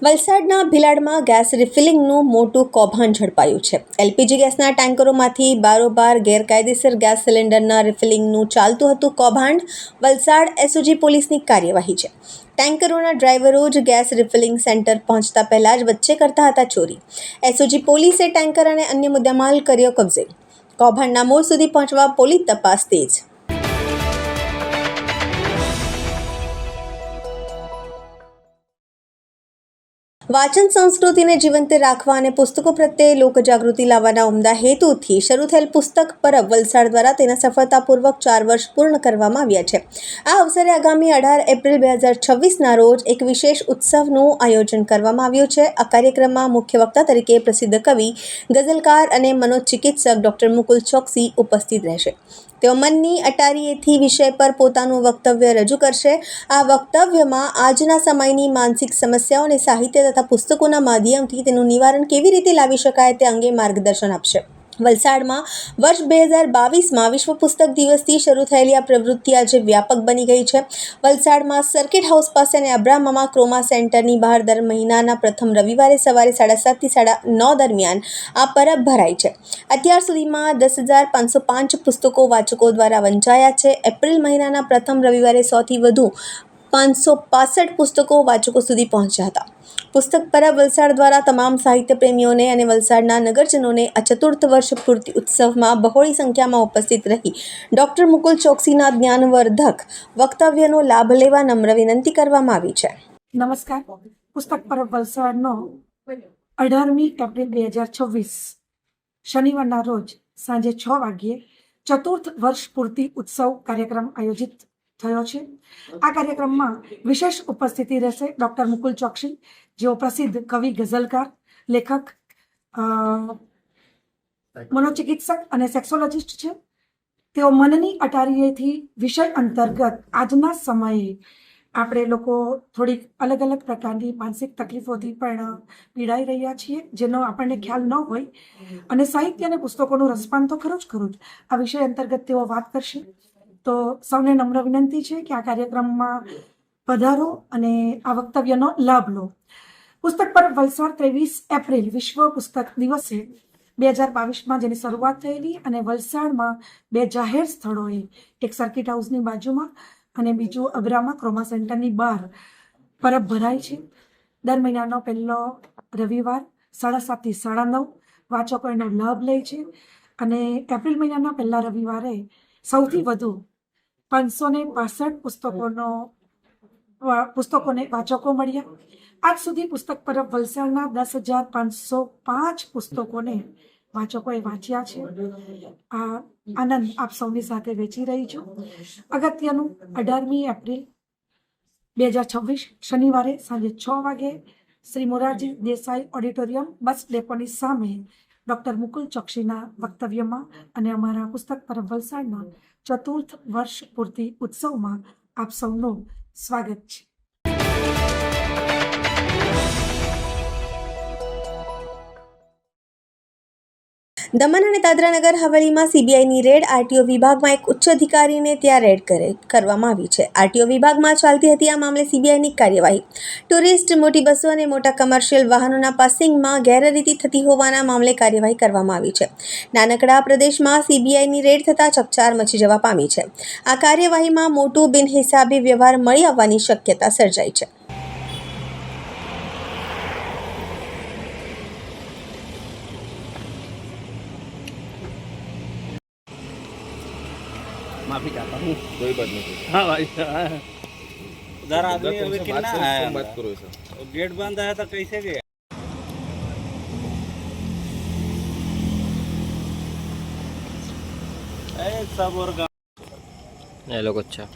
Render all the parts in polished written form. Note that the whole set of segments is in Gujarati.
વલસાડના ભિલાડમાં ગેસ રિફિલિંગનું મોટું કૌભાંડ ઝડપાયું છે. એલપીજી ગેસના ટેન્કરોમાંથી બારોબાર ગેરકાયદેસર ગેસ સિલિન્ડરના રિફિલિંગનું ચાલતું હતું કૌભાંડ. વલસાડ એસઓજી પોલીસની કાર્યવાહી છે. ટેન્કરોના ડ્રાઈવરો જ ગેસ રિફિલિંગ સેન્ટર પહોંચતા પહેલા જ વચ્ચે કરતા હતા ચોરી. એસઓજી પોલીસે ટેન્કર અને અન્ય મુદ્દામાલ કર્યો કબજે. કૌભાંડના મૂળ સુધી પહોંચવા પોલીસ તપાસ તેજ. વાંચન સંસ્કૃતિને જીવંત રાખવા અને પુસ્તકો પ્રત્યે લોકજાગૃતિ લાવવાના ઉમદા હેતુથી શરૂ થયેલ પુસ્તક પરબ વલસાડ દ્વારા તેના સફળતાપૂર્વક 4 વર્ષ પૂર્ણ કરવામાં આવ્યા છે. આ અવસરે આગામી 18 એપ્રિલ 2026ના રોજ એક વિશેષ ઉત્સવનું આયોજન કરવામાં આવ્યું છે. આ કાર્યક્રમમાં મુખ્ય વક્તા તરીકે પ્રસિદ્ધ કવિ, ગઝલકાર અને મનોચિકિત્સક ડૉક્ટર મુકુલ ચોકસી ઉપસ્થિત રહેશે. તેઓ મનની અટારીએથી વિષય પર પોતાનું વક્તવ્ય રજૂ કરશે. આ વક્તવ્યમાં આજના સમયની માનસિક સમસ્યાઓ અને સાહિત્ય તથા પુસ્તકોના માધ્યમથી તેનું નિવારણ કેવી રીતે લાવી શકાય તે અંગે માર્ગદર્શન આપશે. વલસાડમાં વર્ષ 2022માં વિશ્વ પુસ્તક દિવસથી શરૂ થયેલી આ પ્રવૃત્તિ આજે વ્યાપક બની ગઈ છે. વલસાડમાં સર્કિટ હાઉસ પાસે અને અબ્રામામાં ક્રોમા સેન્ટરની બહાર દર મહિનાના પ્રથમ રવિવારે સવારે 7:30 થી 9:30 દરમિયાન આ પરબ ભરાય છે. અત્યાર સુધીમાં 10,505 પુસ્તકો વાચકો દ્વારા વંચાયા છે. એપ્રિલ મહિનાના પ્રથમ રવિવારે 100થી વધુ 565 પુસ્તકો વાચકો સુધી પહોંચ્યા હતા. પુસ્તક પરબ વલસાડ દ્વારા તમામ સાહિત્ય પ્રેમીઓને અને વલસાડના નગરજનોને આ ચતુર્થ વર્ષ પૂર્તિ ઉત્સવમાં બહોળી સંખ્યામાં ઉપસ્થિત રહી ડૉક્ટર મુકુલ ચોકસીના જ્ઞાનવર્ધક વક્તવ્યનો લાભ લેવા નમ્ર વિનંતી કરવામાં આવી છે. નમસ્કાર. પુસ્તક પરબ વલસાડનો 18મી એપ્રિલ 2026 શનિવારના રોજ સાંજે 6 વાગ્યે ચતુર્થ વર્ષ પૂર્તિ ઉત્સવ કાર્યક્રમ આયોજિત થયો છે. આ કાર્યક્રમમાં વિશેષ ઉપસ્થિતિ રહેશે ડૉક્ટર મુકુલ ચોકસી, જેઓ પ્રસિદ્ધ કવિ, ગઝલકાર, લેખક, મનોચિકિત્સક અને સેક્સોલોજિસ્ટ છે. તેઓ મનની અટારીએથી વિષય અંતર્ગત આજના સમયે આપણે લોકો થોડીક અલગ અલગ પ્રકારની માનસિક તકલીફોથી પણ પીડાઈ રહ્યા છીએ, જેનો આપણને ખ્યાલ ન હોય, અને સાહિત્ય અને પુસ્તકોનું રસપાન તો ખરું જ. આ વિષય અંતર્ગત તેઓ વાત કરશે. તો સૌને નમ્ર વિનંતી છે કે આ કાર્યક્રમમાં પધારો અને આ વક્તવ્યનો લાભ લો. પુસ્તક પરબ વલસાડ 23 એપ્રિલ વિશ્વ પુસ્તક દિવસે 2022માં જેની શરૂઆત થયેલી, અને વલસાડમાં 2 જાહેર સ્થળોએ, એક સર્કિટ હાઉસની બાજુમાં અને બીજું અબ્રામા ક્રોમા સેન્ટરની બહાર પરબ ભરાય છે. દર મહિનાનો પહેલો રવિવાર 7:30 થી 9:30 વાચકો એનો લાભ લે છે. અને એપ્રિલ મહિનાના પહેલા રવિવારે સૌથી વધુ 565 પુસ્તકોને વાચકો મળ્યા. આજ સુધી પુસ્તક પરબ વલસાડના 10,505 પુસ્તકોને વાચકોએ વાંચ્યા છે. આ આનંદ આપ સૌની સાથે વેચી રહી છું. અગત્યનું, 18મી એપ્રિલ 2026 શનિવારે સાંજે 6 વાગે શ્રી મોરારજી દેસાઈ ઓડિટોરિયમ, બસ ડેપોની સામે ડૉક્ટર મુકુલ ચોકસીના વક્તવ્યમાં અને અમારા પુસ્તક પરબ વલસાડના ચતુર્થ વર્ષ પૂર્તિ ઉત્સવમાં આપ સૌનું સ્વાગત છે. દમણ અને દાદરા નગર હવેલીમાં સીબીઆઈની રેડ. આરટીઓ વિભાગમાં એક ઉચ્ચ અધિકારીને ત્યાં રેડ કરવામાં આવી છે. આરટીઓ વિભાગમાં ચાલતી હતી આ મામલે સીબીઆઈની કાર્યવાહી. ટુરિસ્ટ, મોટી બસો અને મોટા કમર્શિયલ વાહનોના પાસિંગમાં ગેરરીતિ થતી હોવાના મામલે કાર્યવાહી કરવામાં આવી છે. નાનકડા પ્રદેશમાં સીબીઆઈની રેડ થતાં ચકચાર મચી જવા પામી છે. આ કાર્યવાહીમાં મોટું બિનહિસાબી વ્યવહાર મળી આવવાની શક્યતા સર્જાઈ છે. माफी चाहता हूँ, कोई बात नहीं। हाँ भाई उधर आदमी अभी कितना है, बात करो सर। गेट बंद है तो कैसे गया? सब और ये लोग अच्छा,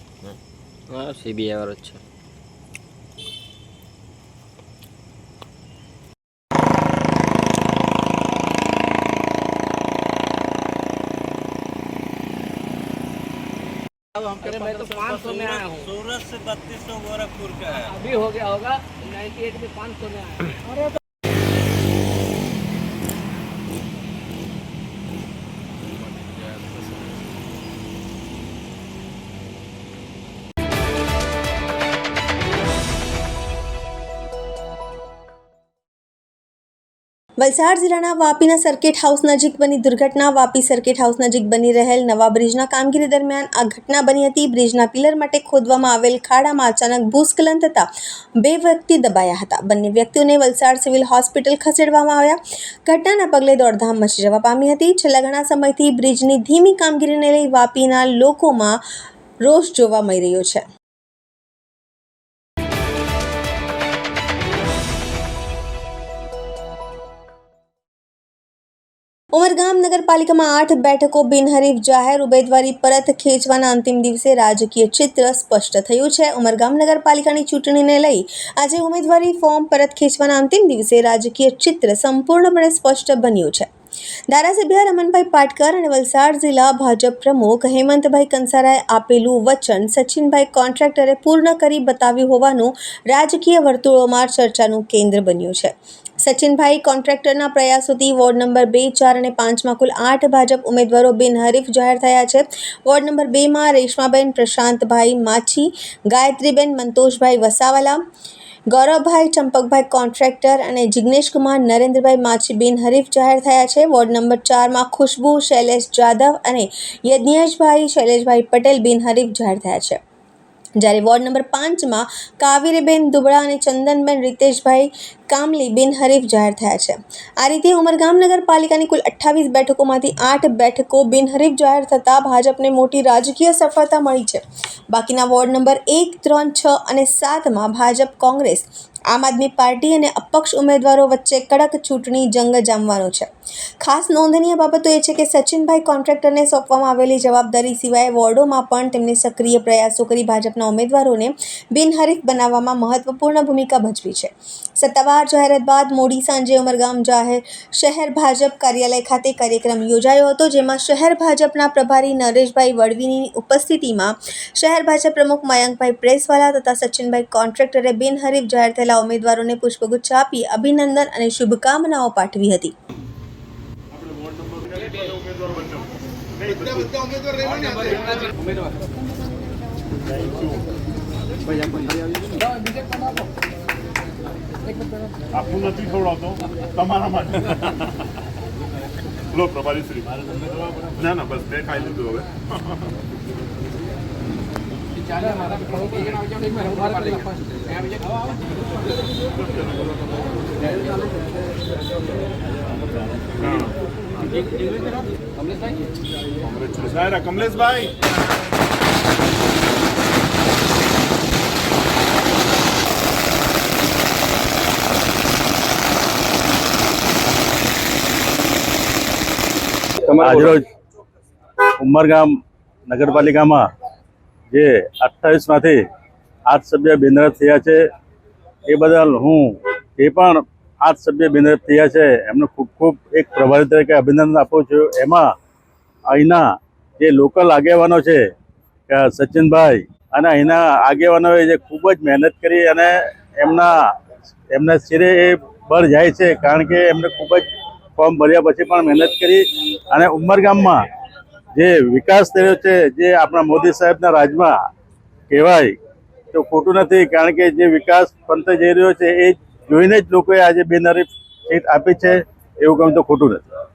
हाँ सीबीआई और अच्छा. मैं तो 500 में आया हूँ. सूरत से 3200 गोरखपुर का है. अभी हो गया होगा 98 में 500 में आया. વલસાડ જિલ્લાના વાપીના સર્કિટ હાઉસ નજીક બની દુર્ઘટના. વાપી સર્કિટ હાઉસ નજીક બની રહેલ નવા બ્રિજના કામગીરી દરમિયાન આ ઘટના બની હતી. બ્રિજના પિલર માટે ખોદવામાં આવેલ ખાડામાં અચાનક ભૂસ્ખલન થતાં 2 વ્યક્તિ દબાયા હતા. બંને વ્યક્તિઓને વલસાડ સિવિલ હોસ્પિટલ ખસેડવામાં આવ્યા. ઘટનાના પગલે દોડધામ મચી જવા પામી હતી. છેલ્લા ઘણા સમયથી બ્રિજની ધીમી કામગીરીને લઈ વાપીના લોકોમાં રોષ જોવા મળી રહ્યો છે. ઉમરગામ નગરપાલિકામાં 8 બેઠકો બિનહરીફ જાહેર. ઉમેદવારી પરત ખેંચવાના અંતિમ દિવસે રાજકીય ચિત્ર સ્પષ્ટ થયું છે. ઉમરગામ નગરપાલિકાની ચૂંટણીને લઈ આજે ઉમેદવારી ફોર્મ પરત ખેંચવાના અંતિમ દિવસે રાજકીય ચિત્ર સંપૂર્ણપણે સ્પષ્ટ બન્યું છે. ધારાસભ્ય રમણભાઈ પાટકર અને વલસાડ જિલ્લા ભાજપ પ્રમુખ હેમંતભાઈ કંસારાએ આપેલું વચન સચિનભાઈ કોન્ટ્રાક્ટરે પૂર્ણ કરી બતાવ્યું હોવાનું રાજકીય વર્તુળોમાં ચર્ચાનું કેન્દ્ર બન્યું છે. સચિનભાઈ કોન્ટ્રાક્ટરના પ્રયાસોથી વોર્ડ નંબર 2, 4 અને 5માં કુલ 8 ભાજપ ઉમેદવારો બિનહરીફ જાહેર થયા છે. વોર્ડ નંબર 2માં રેશમાબેન પ્રશાંતભાઈ માછી, ગાયત્રીબેન મંતોષભાઈ વસાવાલા, ગૌરવભાઈ ચંપકભાઈ કોન્ટ્રાક્ટર અને જિગ્નેશકુમાર નરેન્દ્રભાઈ માછી બિનહરીફ જાહેર થયા છે. વોર્ડ નંબર 4માં ખુશ્બુ શૈલેષ જાદવ અને યજ્ઞેશભાઈ શૈલેષભાઈ પટેલ બિનહરીફ જાહેર થયા છે. જ્યારે વોર્ડ નંબર 5માં કાવેરીબેન દુબળા અને ચંદનબેન રીતેશભાઈ કામલી બિનહરીફ જાહેર થયા છે. આ રીતે ઉમરગામ નગરપાલિકાની કુલ 28 બેઠકોમાંથી 8 બેઠકો બિનહરીફ જાહેર થતાં ભાજપને મોટી રાજકીય સફળતા મળી છે. બાકીના વોર્ડ નંબર 1, 3, 6 અને 7માં ભાજપ, કોંગ્રેસ, આમ આદમી પાર્ટી અને અપક્ષ ઉમેદવારો વચ્ચે કડક ચૂંટણી જંગ જામવાનો છે. ખાસ નોંધનીય બાબતો એ છે કે સચિનભાઈ કોન્ટ્રાક્ટરને સોંપવામાં આવેલી જવાબદારી સિવાય વોર્ડોમાં પણ તેમણે સક્રિય પ્રયાસો કરી ભાજપના ઉમેદવારોને બિનહરીફ બનાવવામાં મહત્વપૂર્ણ ભૂમિકા ભજવી છે. સત્તાવાર જાહેરાત બાદ મોડી સાંજે ઉમરગામ શહેર ભાજપ કાર્યાલય ખાતે કાર્યક્રમ યોજાયો હતો, જેમાં શહેર ભાજપના પ્રભારી નરેશભાઈ વડવીની ઉપસ્થિતિમાં શહેર ભાજપ પ્રમુખ મયંકભાઈ પ્રેસવાલા તથા સચિનભાઈ કોન્ટ્રાક્ટરે બિનહરીફ જાહેર થયેલા ઉમેદવારોને પુષ્પગુચ્છ આપી અભિનંદન અને શુભકામનાઓ પાઠવી હતી. આપું નથી ખવડાવતો તમારા માટે. લો પ્રભારી શ્રી. ના ના બસ તે ખાઈ લીધું હવે. કમલેશભાઈ આજરોજ ઉમરગામ નગરપાલિકામાં જે 28માંથી 8 સભ્ય બિનહરીફ થયા છે એ બદલ હું એ પણ 8 સભ્ય બિનહરીફ થયા છે એમને ખૂબ ખૂબ એક પ્રભારી તરીકે અભિનંદન આપું છું. એમાં અહીંના જે લોકલ આગેવાનો છે સચિનભાઈ અને અહીંના આગેવાનોએ જે ખૂબ જ મહેનત કરી અને એમના શિરે એ બળ જાય છે, કારણ કે એમને ખૂબ જ ફોર્મ ભર્યા પછી પણ મહેનત કરી અને ઉમરગામમાં જે વિકાસ થયો છે, જે આપણા મોદી સાહેબના રાજમાં કહેવાય તો ખોટું નથી, કારણ કે જે વિકાસ પંથે જઈ રહ્યો છે એ જોઈને જ લોકોએ આજે બિનહરીફ સીટ આપી છે, એવું કહું તો ખોટું નથી.